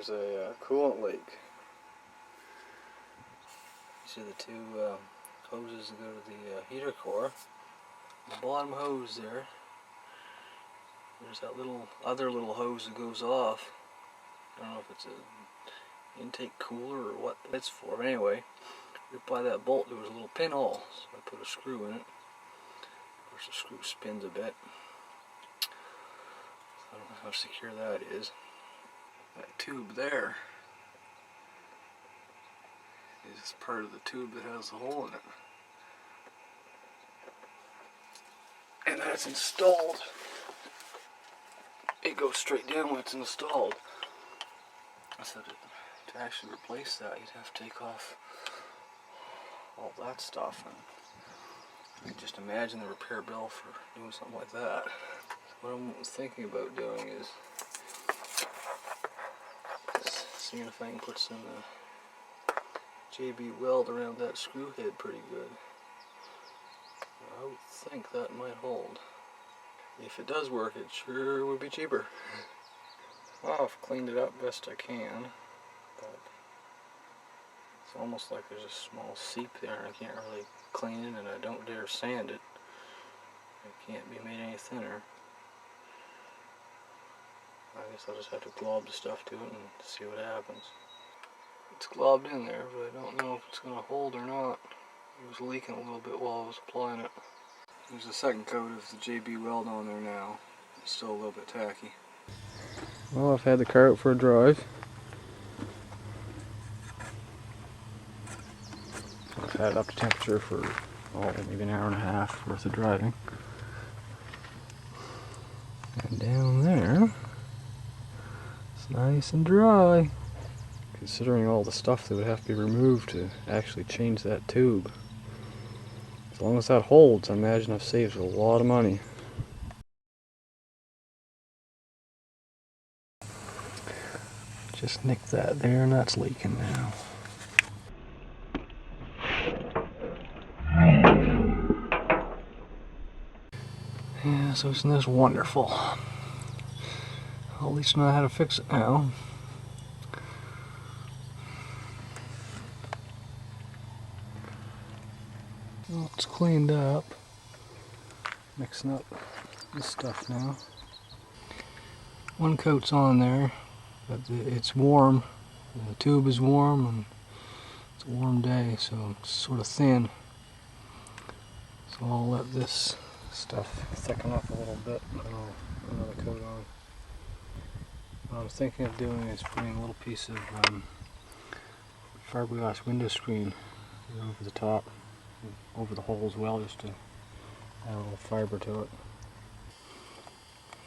there's a coolant leak. These are the two hoses that go to the heater core. The bottom hose there. There's that other little hose that goes off. I don't know if it's an intake cooler or what it's for. Anyway, right by that bolt there was a little pinhole, so I put a screw in it. Of course the screw spins a bit. I don't know how secure that is. That tube there is part of the tube that has the hole in it. And that's installed. It goes straight down when it's installed. So to actually replace that, you'd have to take off all that stuff. And I can just imagine the repair bill for doing something like that. What I'm thinking about doing is seeing if I can put some JB Weld around that screw head pretty good. I would think that might hold. If it does work, it sure would be cheaper. Well, I've cleaned it up best I can, but it's almost like there's a small seep there and I can't really clean it, and I don't dare sand it. It can't be made any thinner. I guess I'll just have to glob the stuff to it and see what happens. It's globbed in there, but I don't know if it's going to hold or not. It was leaking a little bit while I was applying it. There's a second coat of the JB Weld on there now. It's still a little bit tacky. Well, I've had the car out for a drive. I've had it up to temperature for maybe an hour and a half worth of driving. And down there, it's nice and dry. Considering all the stuff that would have to be removed to actually change that tube. As long as that holds, I imagine I've saved a lot of money. Just nicked that there and that's leaking now. Yeah, so isn't this wonderful? Well, at least I know how to fix it now. Well, it's cleaned up. Mixing up this stuff now. One coat's on there, but it's warm. The tube is warm and it's a warm day, so it's sort of thin. So I'll let this stuff thicken up a little bit and I'll put another coat on. What I'm thinking of doing is putting a little piece of fiberglass window screen over the top, over the hole as well, just to add a little fiber to it.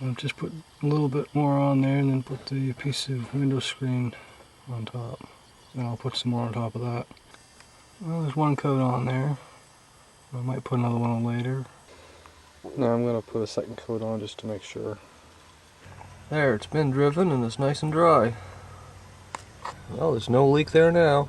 I'll just put a little bit more on there and then put the piece of window screen on top. Then I'll put some more on top of that. Well, there's one coat on there. I might put another one on later. Now I'm going to put a second coat on just to make sure. There, it's been driven and it's nice and dry. Well, there's no leak there now.